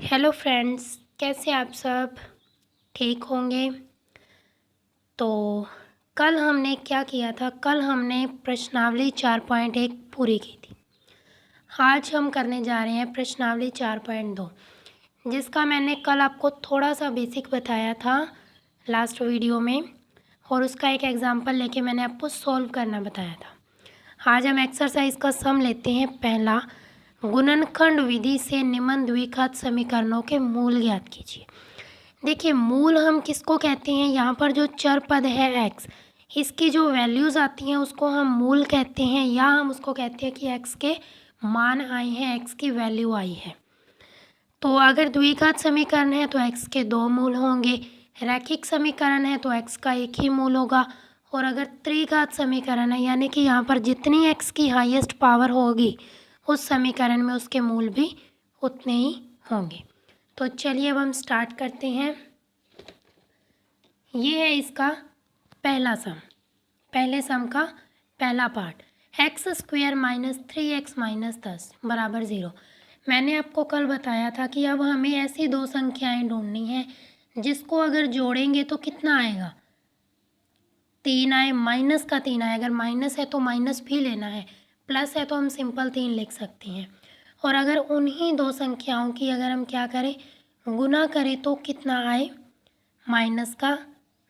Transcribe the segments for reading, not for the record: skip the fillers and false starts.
Hello friends, कैसे आप सब ठीक होंगे। तो कल हमने क्या किया था, कल हमने प्रश्नावली 4.1 पूरी की थी। आज हम करने जा रहे हैं प्रश्नावली 4.2, जिसका मैंने कल आपको थोड़ा सा बेसिक बताया था लास्ट वीडियो में, और उसका एक एग्जांपल लेके मैंने आपको सॉल्व करना बताया था। आज हम एक्सरसाइज का सम लेते हैं। पहला, गुणनखंड विधि से निम्न द्विघात समीकरणों के मूल ज्ञात कीजिए। देखिए, मूल हम किसको कहते हैं, यहाँ पर जो चर पद है x, इसकी जो वैल्यूज़ आती हैं उसको हम मूल कहते हैं, या हम उसको कहते हैं कि x के मान आए हैं, x की वैल्यू आई है। तो अगर द्विघात समीकरण है तो x के 2 मूल होंगे, रैखिक समीकरण है तो x का एक ही मूल होगा, और अगर त्रिघात समीकरण है यानी कि यहाँ पर जितनी x की हाईएस्ट पावर होगी उस समीकरण में उसके मूल भी उतने ही होंगे। तो चलिए अब हम स्टार्ट करते हैं। ये है इसका पहला सम, पहले सम का पहला part, x² minus 3x minus 10 बराबर 0। मैंने आपको कल बताया था कि अब हमें ऐसी दो संख्याएं ढूंढनी हैं जिसको अगर जोड़ेंगे तो कितना आएगा, 3 आए, माइनस का 3 आए। अगर माइनस है तो माइनस भी लेना है, प्लस है तो हम सिंपल 3 लिख सकते हैं। और अगर उन्हीं दो संख्याओं की अगर हम क्या करें, गुना करें तो कितना आए, माइनस का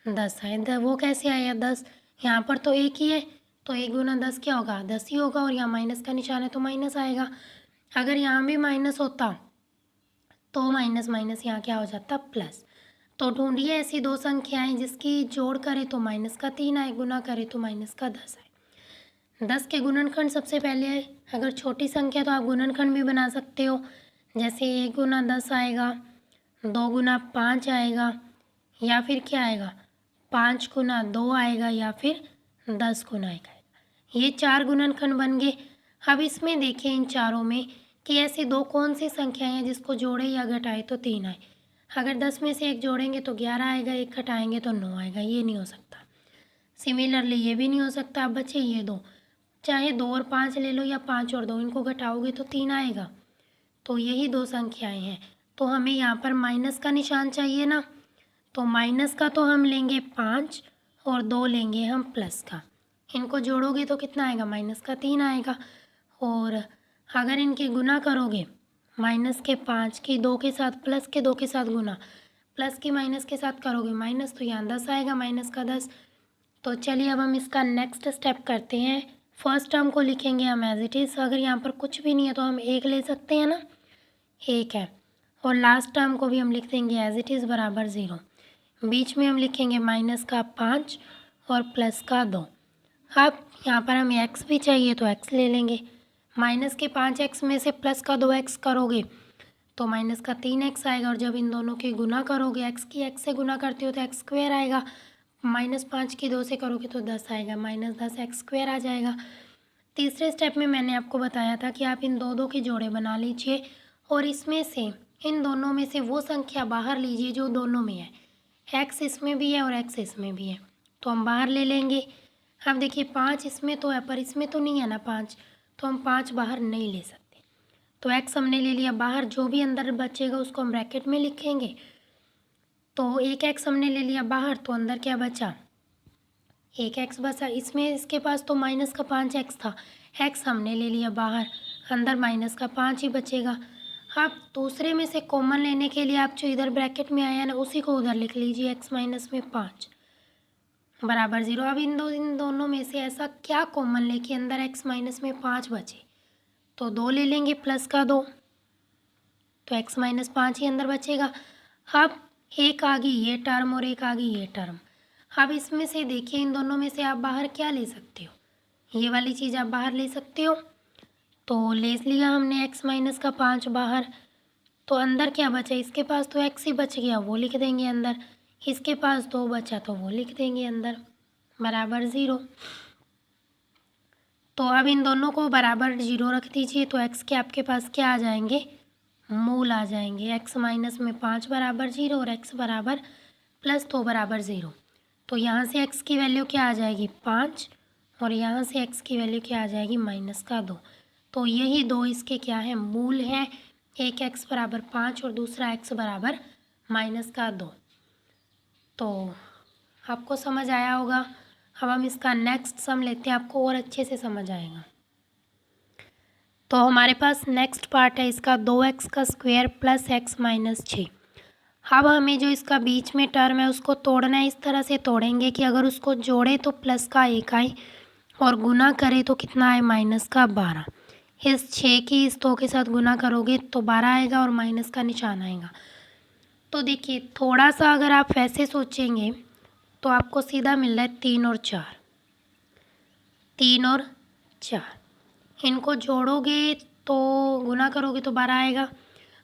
10 आए। वो कैसे आया 10, यहाँ पर तो एक ही है तो 1 गुना 10 क्या होगा, 10 ही होगा, और यहाँ माइनस का निशान है तो माइनस आएगा। अगर यहाँ भी माइनस होता तो माइनस माइनस यहाँ क्या हो जाता, प्लस। तो ढूंढिए ऐसी दो संख्याएं जिसकी जोड़ करें तो माइनस का 3 आए, गुना करें तो माइनस का 10 आए। 10 के गुणनखंड सबसे पहले है, अगर छोटी संख्या तो आप गुणनखंड भी बना सकते हो, जैसे 1 गुना 10 आएगा, 2 गुना 5 आएगा, या फिर क्या आएगा, 5 गुना 2 आएगा, या फिर 10 गुना आएगा। ये 4 गुणनखंड बन गए। अब इसमें देखिए इन चारों में कि ऐसी दो कौन सी संख्याएं हैं जिसको जोड़े या घटाए तो 3 आए। अगर 10 में से एक जोड़ेंगे तो 11 आएगा, एक घटाएंगे तो 9 आएगा, ये नहीं हो सकता। सिमिलरली ये भी नहीं हो सकता। अब बचे ये दो, चाहे 2 और 5 ले लो या 5 और 2, इनको घटाओगे तो 3 आएगा। तो यही दो संख्याएं हैं। तो हमें यहाँ पर माइनस का निशान चाहिए ना, तो माइनस का तो हम लेंगे 5 और 2 लेंगे हम प्लस का। इनको जोड़ोगे तो कितना आएगा, माइनस का 3 आएगा। और अगर इनके गुना करोगे, माइनस के 5 की 2 के साथ, प्लस के 2 के साथ गुना, प्लस की माइनस के साथ करोगे माइनस, तो यहाँ 10 आएगा, माइनस का 10। तो चलिए अब हम इसका नेक्स्ट स्टेप करते हैं। फर्स्ट टर्म को लिखेंगे हम एज इट इज़। अगर यहाँ पर कुछ भी नहीं है तो हम 1 ले सकते हैं ना, 1 है। और लास्ट टर्म को भी हम लिख देंगे एज इट इज़ बराबर 0। बीच में हम लिखेंगे माइनस का 5 और प्लस का 2। अब यहाँ पर हमें x भी चाहिए तो x ले लेंगे। माइनस के 5x में से प्लस का 2x करोगे तो माइनस का 3x आएगा, और जब इन दोनों की गुना करोगे, x की x से गुना करते हो तो x² आएगा, -5 की 2 से करोगे तो 10 आएगा, -10 x² आ जाएगा। तीसरे स्टेप में मैंने आपको बताया था कि आप इन दो के जोड़े बना लीजिए, और इसमें से इन दोनों में से वो संख्या बाहर लीजिए जो दोनों में है, x इसमें भी है और x इसमें भी है, तो हम बाहर ले लेंगे। अब देखिए 5 इसमें तो है पर इसमें तो नहीं है ना 5, तो हम 5 बाहर नहीं ले सकते। तो x हमने ले लिया बाहर, जो भी अंदर बचेगा उसको हम ब्रैकेट में लिखेंगे। तो एक x हमने ले लिया बाहर, तो अंदर क्या बचा, एक x बचा। इसमें इसके पास तो माइनस का 5x था, x हमने ले लिया बाहर, अंदर माइनस का 5 ही बचेगा। अब दूसरे में से कॉमन लेने के लिए आप जो इधर ब्रैकेट में आया ना उसी को उधर लिख लीजिए, x माइनस में 5 बराबर 0। अब इन दोनों में से ऐसा क्या कॉमन ले कि अंदर x माइनस में 5 बचे, तो 2 ले लेंगे प्लस का 2, तो x माइनस 5 ही अंदर बचेगा। अब एक आ गई ये टर्म और एक आ गई ये टर्म। अब इसमें से देखिए इन दोनों में से आप बाहर क्या ले सकते हो, ये वाली चीज़ आप बाहर ले सकते हो। तो ले लिया हमने x माइनस का 5 बाहर, तो अंदर क्या बचा, इसके पास तो x ही बच गया, वो लिख देंगे अंदर। इसके पास 2 बचा तो वो लिख देंगे अंदर, बराबर 0। तो अब इन दोनों को बराबर 0 रख दीजिए, तो x के आपके पास क्या आ जाएंगे, मूल आ जाएंगे। x माइनस में 5 बराबर 0 और x बराबर प्लस 2 बराबर 0। तो यहाँ से x की वैल्यू क्या आ जाएगी, 5, और यहाँ से x की वैल्यू क्या आ जाएगी, -2। तो यही दो इसके क्या है, मूल हैं। एक एक्स बराबर 5 और दूसरा एक्स बराबर -2। तो आपको समझ आया होगा। अब हम इसका नेक्स्ट सम लेते हैं, आपको और अच्छे से समझ आएगा। तो हमारे पास नेक्स्ट पार्ट है इसका 2x का स्क्वायर प्लस x माइनस 6। अब हमें जो इसका बीच में टर्म है उसको तोड़ना है। इस तरह से तोड़ेंगे कि अगर उसको जोड़े तो प्लस का 1 आए और गुना करें तो कितना आए -12। इस 6 की इस 2 के साथ गुना करोगे तो 12 आएगा और माइनस का निशान आएगा। तो देखिए थोड़ा सा अगर आप वैसे सोचेंगे तो आपको सीधा मिल रहा है 3 और 4, 3 और 4। इनको जोड़ोगे तो गुना करोगे तो 12 आएगा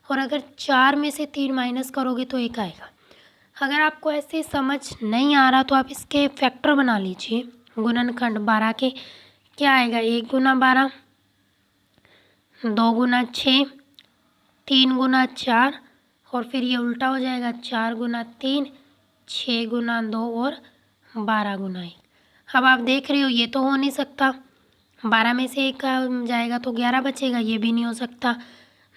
और अगर 4 में से 3 माइनस करोगे तो 1 आएगा। अगर आपको ऐसे समझ नहीं आ रहा तो आप इसके फैक्टर बना लीजिए। गुणनखंड 12 के क्या आएगा, 1 गुना 12, 2 गुना 6, 3 गुना 4 और फिर ये उल्टा हो जाएगा 4 गुना 3, 6 गुना 2 और 12 गुना 1। अब आप देख रहे हो ये तो हो नहीं सकता, 12 में से 1 जाएगा तो 11 बचेगा, ये भी नहीं हो सकता।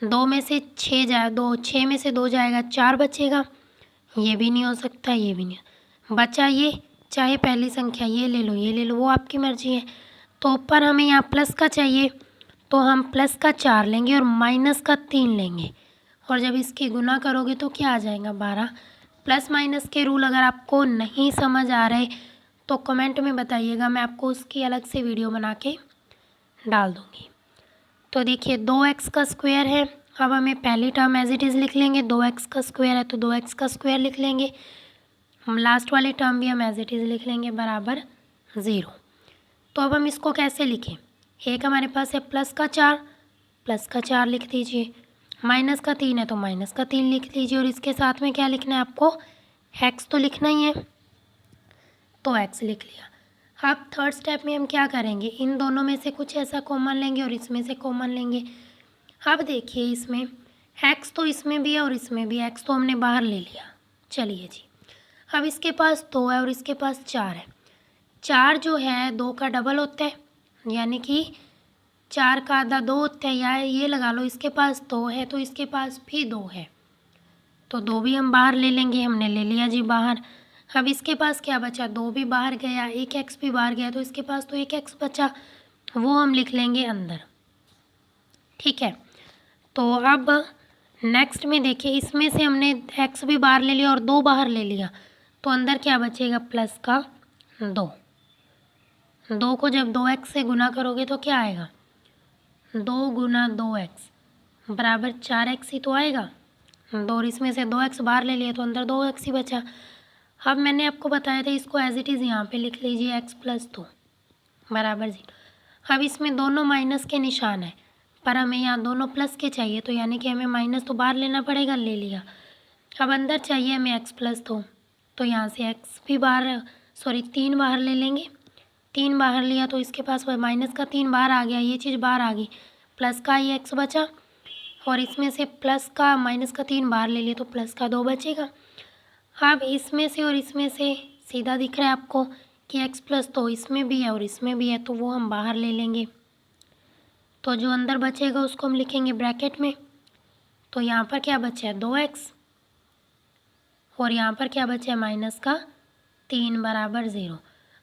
2 में से 6 जाए 2, 6 में से 2 जाएगा 4 बचेगा, ये भी नहीं हो सकता, ये भी नहीं बचा। ये चाहे पहली संख्या ये ले लो, ये ले लो, वो आपकी मर्जी है। तो ऊपर हमें यहाँ प्लस का चाहिए तो हम प्लस का 4 लेंगे और माइनस का 3 लेंगे और जब इसकी गुना करोगे तो क्या आ जाएगा 12। प्लस माइनस के रूल अगर आपको नहीं समझ आ रहे तो कमेंट में बताइएगा, मैं आपको उसकी अलग से वीडियो बना के डाल दूँगी। तो देखिए 2x का स्क्वायर है। अब हमें पहली टर्म एज इट इज़ लिख लेंगे, 2x का स्क्वायर है तो 2x का स्क्वायर लिख लेंगे। हम लास्ट वाली टर्म भी हम एज इट इज़ लिख लेंगे बराबर 0। तो अब हम इसको कैसे लिखें, एक हमारे पास है प्लस का 4, प्लस का 4 लिख दीजिए, माइनस का 3 है तो माइनस का 3 लिख दीजिए और इसके साथ में क्या लिखना है आपको, x तो लिखना ही है तो x लिख लिया। अब थर्ड स्टेप में हम क्या करेंगे, इन दोनों में से कुछ ऐसा कॉमन लेंगे और इसमें से कॉमन लेंगे। अब देखिए इसमें x तो इसमें भी है और इसमें भी, x तो हमने बाहर ले लिया। चलिए जी, अब इसके पास 2 है और इसके पास 4 है। 4 जो है 2 का डबल होता है, यानी कि 4 का आधा 2 होता है, या ये लगा लो इसके पास 2 है तो इसके पास भी 2 है, तो 2 भी हम बाहर ले लेंगे। हमने ले लिया जी बाहर। अब इसके पास क्या बचा, 2 भी बाहर गया, 1 x भी बाहर गया, तो इसके पास तो 1 x बचा, वो हम लिख लेंगे अंदर। ठीक है, तो अब नेक्स्ट में देखिए इसमें से हमने x भी बाहर ले लिया और 2 बाहर ले लिया, तो अंदर क्या बचेगा, प्लस का 2। 2 को जब 2x से गुना करोगे तो क्या आएगा, 2 गुना 2x बराबर 4x ही तो आएगा। 2 और इसमें से 2x बाहर ले लिया तो अंदर 2x ही बचा। अब मैंने आपको बताया था इसको एज इट इज़ यहाँ पे लिख लीजिए, x प्लस 2 बराबर 0। अब इसमें दोनों माइनस के निशान है पर हमें यहाँ दोनों प्लस के चाहिए, तो यानी कि हमें माइनस तो बाहर लेना पड़ेगा, ले लिया। अब अंदर चाहिए हमें x प्लस 2, तो यहाँ से x भी बाहर 3 बाहर ले लेंगे। 3 बाहर लिया तो इसके पास माइनस का 3 बाहर आ गया, ये चीज़ बाहर आ गई, प्लस का ही x बचा और इसमें से प्लस का माइनस का 3 बाहर ले लिए तो प्लस का 2 बचेगा। अब इसमें से और इसमें से सीधा दिख रहा है आपको कि x प्लस 2 इसमें भी है और इसमें भी है, तो वो हम बाहर ले लेंगे। तो जो अंदर बचेगा उसको हम लिखेंगे ब्रैकेट में। तो यहाँ पर क्या बचा है 2x और यहाँ पर क्या बचा है माइनस का 3 बराबर 0।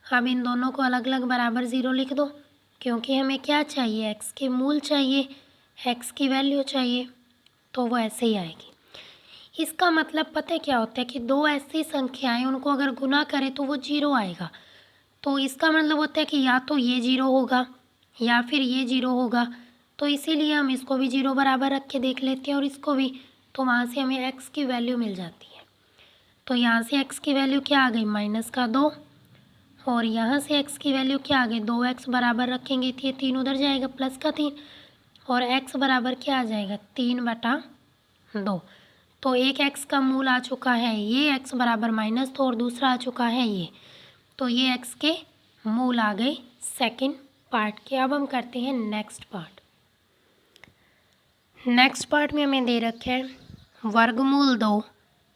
अब इन दोनों को अलग अलग बराबर 0 लिख दो, क्योंकि हमें क्या चाहिए, x के मूल चाहिए, x की वैल्यू चाहिए, तो वो ऐसे ही आएगी। इसका मतलब पता है क्या होता है कि दो ऐसी संख्याएं उनको अगर गुना करें तो वो 0 आएगा। तो इसका मतलब होता है कि या तो ये 0 होगा या फिर ये 0 होगा, तो इसीलिए हम इसको भी 0 बराबर रख के देख लेते हैं और इसको भी, तो वहाँ से हमें x की वैल्यू मिल जाती है। तो यहाँ से x की वैल्यू क्या आ गई, माइनस का 2, और यहाँ से x की वैल्यू क्या आ गई, 2x बराबर रखेंगे तो ये 3 उधर जाएगा, प्लस का 3, और x बराबर क्या आ जाएगा 3/2। तो एक x का मूल आ चुका है ये, x बराबर -2 और दूसरा आ चुका है ये, तो ये x के मूल आ गए सेकंड पार्ट के। अब हम करते हैं नेक्स्ट पार्ट। नेक्स्ट पार्ट में हमें दे रखे है वर्गमूल 2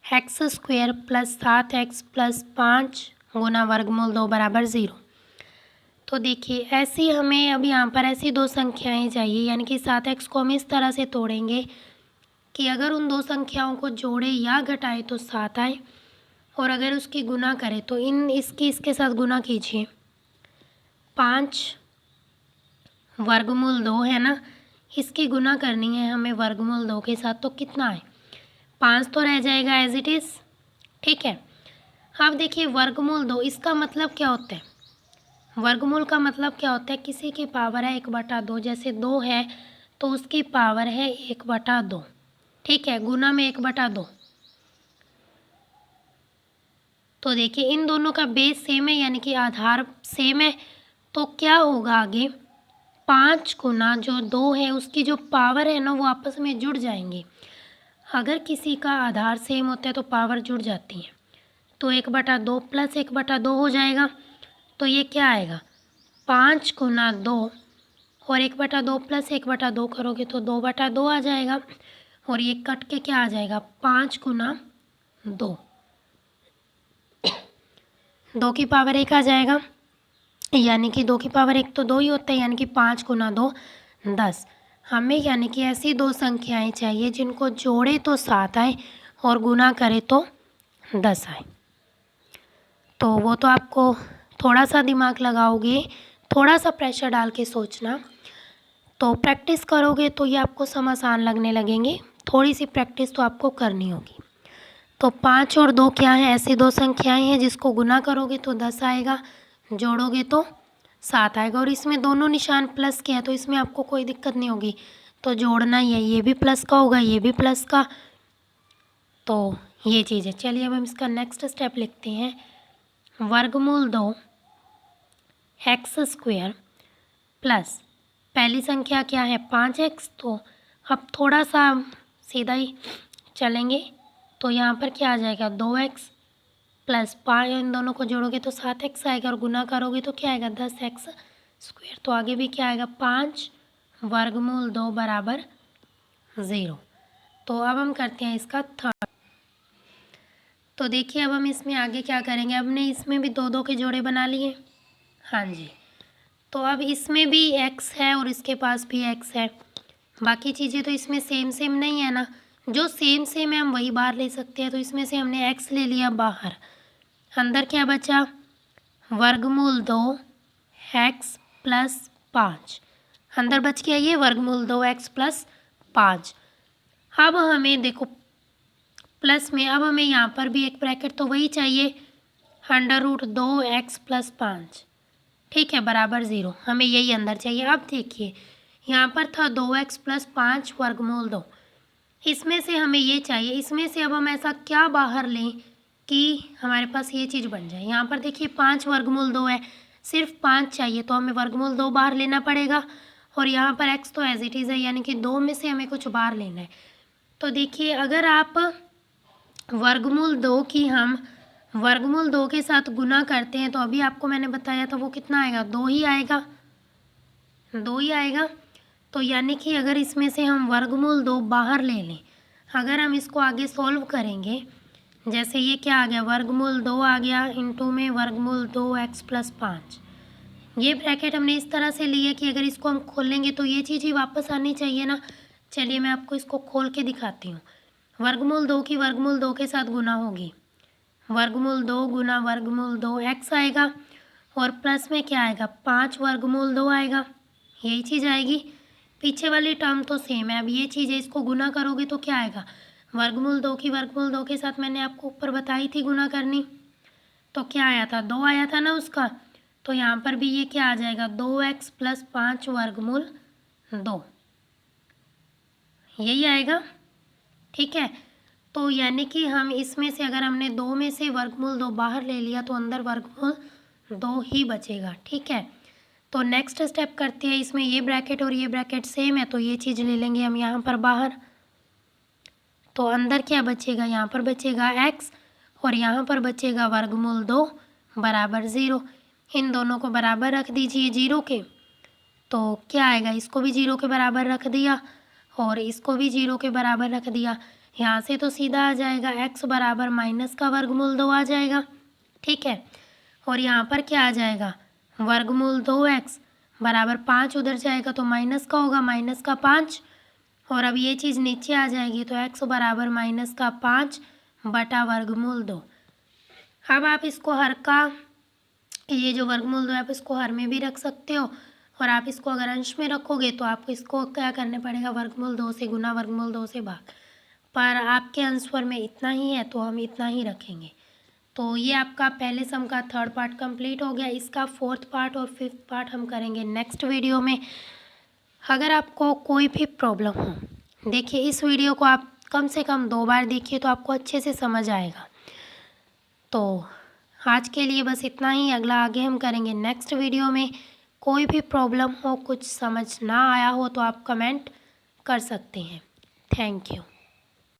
x square plus 7x plus 5 गुना वर्गमूल 2 बराबर 0। तो देखिए ऐसी हमें अब यहाँ पर ऐसी दो संख्याएं चाहिए, यानी कि 7x को हम इस तरह से तोड़ेंगे कि अगर उन दो संख्याओं को जोड़े या घटाए तो 7 आए, और अगर उसकी गुना करें तो इसके साथ गुना कीजिए। 5 वर्गमूल 2 है ना, इसकी गुना करनी है हमें वर्गमूल 2 के साथ, तो कितना है 5 तो रह जाएगा एज इट इज़। ठीक है, अब देखिए वर्गमूल 2 इसका मतलब क्या होता है, वर्गमूल का मतलब क्या होता है, किसी की पावर है 1/2, जैसे 2 है तो उसकी पावर है 1/2। ठीक है, गुना में 1/2। तो देखिए इन दोनों का बेस सेम है, यानी कि आधार सेम है, तो क्या होगा आगे 5 गुना जो 2 है उसकी जो पावर है ना वो आपस में जुड़ जाएंगी। अगर किसी का आधार सेम होता है तो पावर जुड़ जाती है, तो 1/2 प्लस 1/2 हो जाएगा। तो ये क्या आएगा 5 गुना 2, और 1/2 प्लस 1/2 करोगे तो 2/2 आ जाएगा, और ये कट के क्या आ जाएगा 5 गुना 2, 2 की पावर 1 आ जाएगा, यानी कि 2 की पावर 1 तो 2 ही होता है, यानी कि 5 गुना 2 10। हमें यानी कि ऐसी दो संख्याएं चाहिए जिनको जोड़े तो 7 आए और गुना करे तो 10 आए। तो वो तो आपको थोड़ा सा दिमाग लगाओगे, थोड़ा सा प्रेशर डाल के सोचना, तो प्रैक्टिस करोगे तो ये आपको सम आसान लगने लगेंगे। थोड़ी सी प्रैक्टिस तो आपको करनी होगी। तो 5 और 2 क्या है, ऐसी दो संख्याएं हैं जिसको गुना करोगे तो 10 आएगा, जोड़ोगे तो 7 आएगा, और इसमें दोनों निशान प्लस के हैं तो इसमें आपको कोई दिक्कत नहीं होगी, तो जोड़ना ही है, ये भी प्लस का होगा ये भी प्लस का, तो ये चीज़ है। चलिए अब हम इसका नेक्स्ट स्टेप लिखते हैं। वर्गमूल 2 एक्स स्क्वायर प्लस पहली संख्या क्या है 5x, तो अब थोड़ा सा सीधा ही चलेंगे, तो यहाँ पर क्या आ जाएगा 2x प्लस 5, इन दोनों को जोड़ोगे तो 7x आएगा, और गुना करोगे तो क्या आएगा 10x स्क्वायर। तो आगे भी क्या आएगा 5 वर्गमूल 2 बराबर 0। तो अब हम करते हैं इसका थर्ड। तो देखिए अब हम इसमें आगे क्या करेंगे, अब ने इसमें भी 2 2 के जोड़े बना लिए। हाँ जी, तो अब इसमें भी x है और इसके पास भी x है, बाकी चीज़ें तो इसमें सेम सेम नहीं है ना, जो सेम सेम है हम वही बाहर ले सकते हैं, तो इसमें से हमने x ले लिया बाहर, अंदर क्या बचा वर्गमूल 2 x प्लस 5, अंदर बच गया ये वर्गमूल 2 x प्लस 5। अब हमें देखो प्लस में, अब हमें यहाँ पर भी एक ब्रैकेट तो वही चाहिए, √2x प्लस 5, ठीक है, बराबर 0, हमें यही अंदर चाहिए। अब देखिए यहाँ पर था 2x प्लस 5 वर्गमूल 2, इसमें से हमें ये चाहिए, इसमें से अब हम ऐसा क्या बाहर लें कि हमारे पास ये चीज़ बन जाए। यहाँ पर देखिए 5 वर्गमूल 2 है, सिर्फ 5 चाहिए, तो हमें वर्गमूल 2 बाहर लेना पड़ेगा, और यहाँ पर x तो एज इट इज़ है, यानी कि 2 में से हमें कुछ बाहर लेना है। तो देखिए अगर आप वर्गमूल 2 की हम वर्गमूल 2 के साथ गुना करते हैं तो अभी आपको मैंने बताया था वो कितना आएगा 2 ही आएगा, 2 ही आएगा। तो यानी कि अगर इसमें से हम वर्गमूल 2 बाहर ले लें, अगर हम इसको आगे सॉल्व करेंगे, जैसे ये क्या आ गया वर्गमूल 2 आ गया इंटू में वर्गमूल 2x प्लस 5, ये ब्रैकेट हमने इस तरह से ली है कि अगर इसको हम खोलेंगे तो ये चीज़ ही वापस आनी चाहिए ना। चलिए मैं आपको इसको खोल के दिखाती हूँ। वर्गमूल 2 की वर्गमूल 2 के साथ गुना होगी, वर्गमूल 2 गुना वर्गमूल 2x आएगा, और प्लस में क्या आएगा 5 वर्गमूल 2 आएगा, यही चीज़ आएगी। पीछे वाली टर्म तो सेम है, अब ये चीज़ है, इसको गुना करोगे तो क्या आएगा वर्गमूल 2 की वर्गमूल 2 के साथ मैंने आपको ऊपर बताई थी गुना करनी, तो क्या आया था 2 आया था ना उसका, तो यहाँ पर भी ये क्या आ जाएगा 2x प्लस 5 वर्गमूल 2, यही आएगा, ठीक है। तो यानी कि हम इसमें से अगर हमने 2 में से वर्गमूल 2 बाहर ले लिया तो अंदर वर्गमूल 2 ही बचेगा, ठीक है। तो नेक्स्ट स्टेप करते हैं, इसमें ये ब्रैकेट और ये ब्रैकेट सेम है तो ये चीज़ ले लेंगे हम यहाँ पर बाहर, तो अंदर क्या बचेगा यहाँ पर बचेगा x, और यहाँ पर बचेगा वर्गमूल 2 बराबर 0। इन दोनों को बराबर रख दीजिए 0 के, तो क्या आएगा इसको भी 0 के बराबर रख दिया और इसको भी 0 के बराबर रख दिया। यहाँ से तो सीधा आ जाएगा x बराबर माइनस का वर्गमूल 2 आ जाएगा, ठीक है। और यहाँ पर क्या आ जाएगा वर्गमूल 2x बराबर 5, उधर जाएगा तो माइनस का होगा, माइनस का 5, और अब ये चीज़ नीचे आ जाएगी तो x बराबर माइनस का 5 बटा वर्गमूल 2। अब आप इसको हर का, ये जो वर्गमूल 2 आप इसको हर में भी रख सकते हो, और आप इसको अगर अंश में रखोगे तो आपको इसको क्या करने पड़ेगा, वर्गमूल 2 से गुना, वर्गमूल 2 से भाग। पर आपके आंसर में इतना ही है तो हम इतना ही रखेंगे। तो ये आपका पहले सम का थर्ड पार्ट कंप्लीट हो गया। इसका फोर्थ पार्ट और फिफ्थ पार्ट हम करेंगे नेक्स्ट वीडियो में। अगर आपको कोई भी प्रॉब्लम हो, देखिए इस वीडियो को आप कम से कम 2 बार देखिए तो आपको अच्छे से समझ आएगा। तो आज के लिए बस इतना ही, अगला आगे हम करेंगे नेक्स्ट वीडियो में। कोई भी प्रॉब्लम हो, कुछ समझ ना आया हो तो आप कमेंट कर सकते हैं। Thank you.